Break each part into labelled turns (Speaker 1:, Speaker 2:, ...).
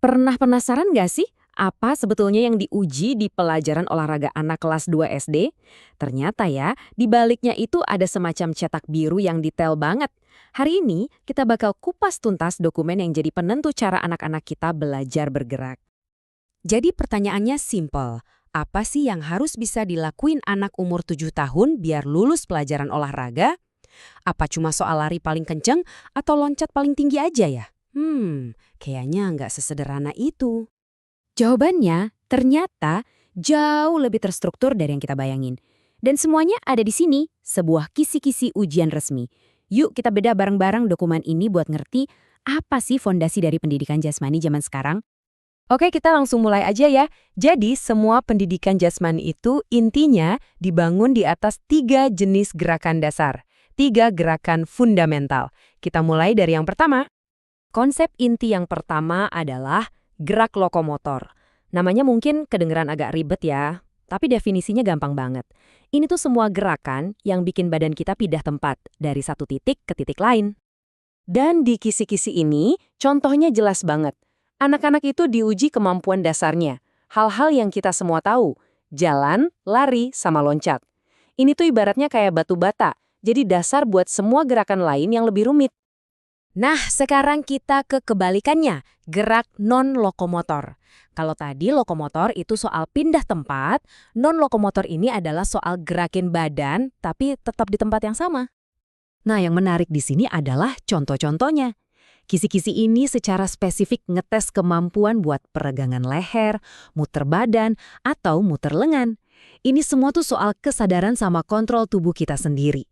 Speaker 1: Pernah penasaran nggak sih apa sebetulnya yang diuji di pelajaran olahraga anak kelas 2 SD? Ternyata ya, di baliknya itu ada semacam cetak biru yang detail banget. Hari ini kita bakal kupas tuntas dokumen yang jadi penentu cara anak-anak kita belajar bergerak. Jadi pertanyaannya simple. Apa sih yang harus bisa dilakuin anak umur 7 tahun biar lulus pelajaran olahraga? Apa cuma soal lari paling kenceng atau loncat paling tinggi aja ya? Kayaknya nggak sesederhana itu. Jawabannya ternyata jauh lebih terstruktur dari yang kita bayangin. Dan semuanya ada di sini, sebuah kisi-kisi ujian resmi. Yuk kita bedah bareng-bareng dokumen ini buat ngerti apa sih fondasi dari pendidikan jasmani zaman sekarang. Oke, kita langsung mulai aja ya. Jadi, semua pendidikan jasmani itu intinya dibangun di atas 3 jenis gerakan dasar. 3 gerakan fundamental. Kita mulai dari yang pertama. Konsep inti yang pertama adalah gerak lokomotor. Namanya mungkin kedengeran agak ribet ya, tapi definisinya gampang banget. Ini tuh semua gerakan yang bikin badan kita pindah tempat dari satu titik ke titik lain. Dan di kisi-kisi ini, contohnya jelas banget. Anak-anak itu diuji kemampuan dasarnya. Hal-hal yang kita semua tahu. Jalan, lari, sama loncat. Ini tuh ibaratnya kayak batu bata. Jadi dasar buat semua gerakan lain yang lebih rumit. Nah, sekarang kita ke kebalikannya. Gerak non-lokomotor. Kalau tadi lokomotor itu soal pindah tempat, non-lokomotor ini adalah soal gerakin badan, tapi tetap di tempat yang sama. Nah, yang menarik di sini adalah contoh-contohnya. Kisi-kisi ini secara spesifik ngetes kemampuan buat peregangan leher, muter badan, atau muter lengan. Ini semua tuh soal kesadaran sama kontrol tubuh kita sendiri.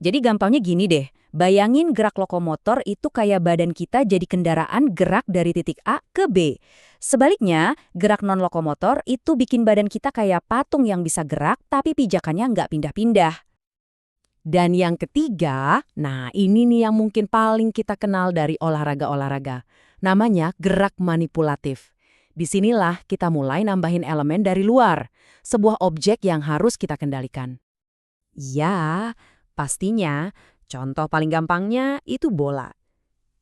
Speaker 1: Jadi gampangnya gini deh, bayangin gerak lokomotor itu kayak badan kita jadi kendaraan gerak dari titik A ke B. Sebaliknya, gerak non-lokomotor itu bikin badan kita kayak patung yang bisa gerak tapi pijakannya nggak pindah-pindah. Dan yang ketiga, nah ini nih yang mungkin paling kita kenal dari olahraga-olahraga. Namanya gerak manipulatif. Disinilah kita mulai nambahin elemen dari luar, sebuah objek yang harus kita kendalikan. Ya, pastinya contoh paling gampangnya itu bola.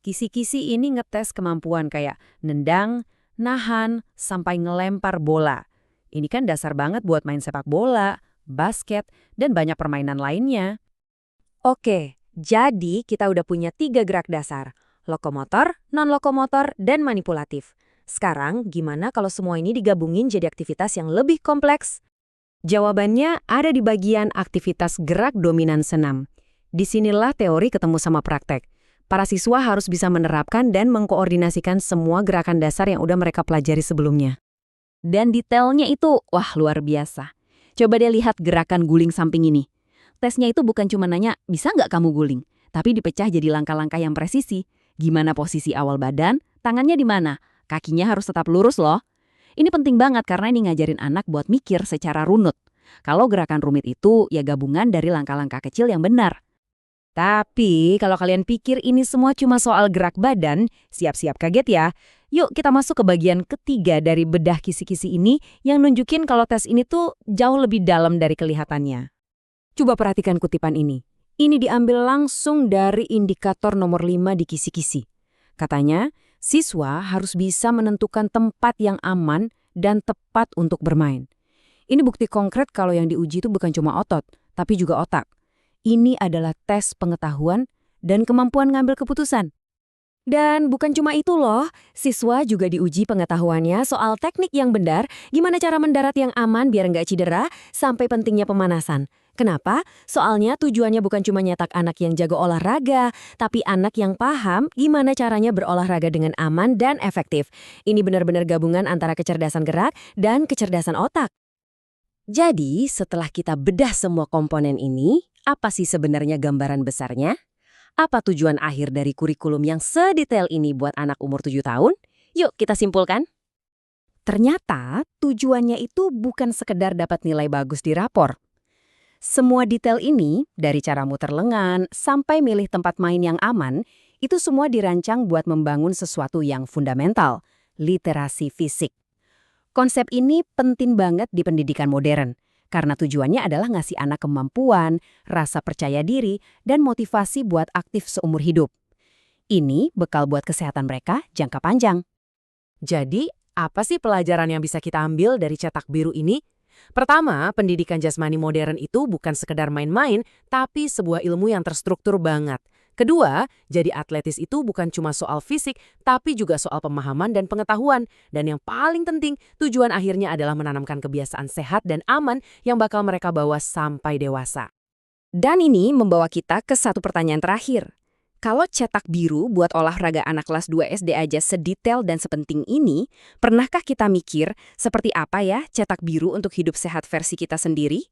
Speaker 1: Kisi-kisi ini ngetes kemampuan kayak nendang, nahan, sampai ngelempar bola. Ini kan dasar banget buat main sepak bola, basket, dan banyak permainan lainnya. Oke, jadi kita udah punya 3 gerak dasar, lokomotor, non-lokomotor, dan manipulatif. Sekarang, gimana kalau semua ini digabungin jadi aktivitas yang lebih kompleks? Jawabannya ada di bagian aktivitas gerak dominan senam. Disinilah teori ketemu sama praktek. Para siswa harus bisa menerapkan dan mengkoordinasikan semua gerakan dasar yang udah mereka pelajari sebelumnya. Dan detailnya itu, wah luar biasa. Coba deh lihat gerakan guling samping ini. Tesnya itu bukan cuma nanya, bisa nggak kamu guling? Tapi dipecah jadi langkah-langkah yang presisi. Gimana posisi awal badan, tangannya di mana? Kakinya harus tetap lurus loh. Ini penting banget karena ini ngajarin anak buat mikir secara runut. Kalau gerakan rumit itu, ya gabungan dari langkah-langkah kecil yang benar. Tapi kalau kalian pikir ini semua cuma soal gerak badan, siap-siap kaget ya. Yuk kita masuk ke bagian ketiga dari bedah kisi-kisi ini yang nunjukin kalau tes ini tuh jauh lebih dalam dari kelihatannya. Coba perhatikan kutipan ini. Ini diambil langsung dari indikator nomor 5 di kisi-kisi. Katanya, siswa harus bisa menentukan tempat yang aman dan tepat untuk bermain. Ini bukti konkret kalau yang diuji itu bukan cuma otot, tapi juga otak. Ini adalah tes pengetahuan dan kemampuan ngambil keputusan. Dan bukan cuma itu loh, siswa juga diuji pengetahuannya soal teknik yang benar, gimana cara mendarat yang aman biar nggak cedera, sampai pentingnya pemanasan. Kenapa? Soalnya tujuannya bukan cuma nyetak anak yang jago olahraga, tapi anak yang paham gimana caranya berolahraga dengan aman dan efektif. Ini benar-benar gabungan antara kecerdasan gerak dan kecerdasan otak. Jadi, setelah kita bedah semua komponen ini, apa sih sebenarnya gambaran besarnya? Apa tujuan akhir dari kurikulum yang sedetail ini buat anak umur 7 tahun? Yuk kita simpulkan. Ternyata tujuannya itu bukan sekedar dapat nilai bagus di rapor. Semua detail ini, dari cara muter lengan sampai milih tempat main yang aman, itu semua dirancang buat membangun sesuatu yang fundamental, literasi fisik. Konsep ini penting banget di pendidikan modern. Karena tujuannya adalah ngasih anak kemampuan, rasa percaya diri, dan motivasi buat aktif seumur hidup. Ini bekal buat kesehatan mereka jangka panjang.
Speaker 2: Jadi, apa sih pelajaran yang bisa kita ambil dari cetak biru ini? Pertama, pendidikan jasmani modern itu bukan sekedar main-main, tapi sebuah ilmu yang terstruktur banget. Kedua, jadi atletis itu bukan cuma soal fisik, tapi juga soal pemahaman dan pengetahuan. Dan yang paling penting, tujuan akhirnya adalah menanamkan kebiasaan sehat dan aman yang bakal mereka bawa sampai dewasa.
Speaker 1: Dan ini membawa kita ke satu pertanyaan terakhir. Kalau cetak biru buat olahraga anak kelas 2 SD aja sedetail dan sepenting ini, pernahkah kita mikir seperti apa ya cetak biru untuk hidup sehat versi kita sendiri?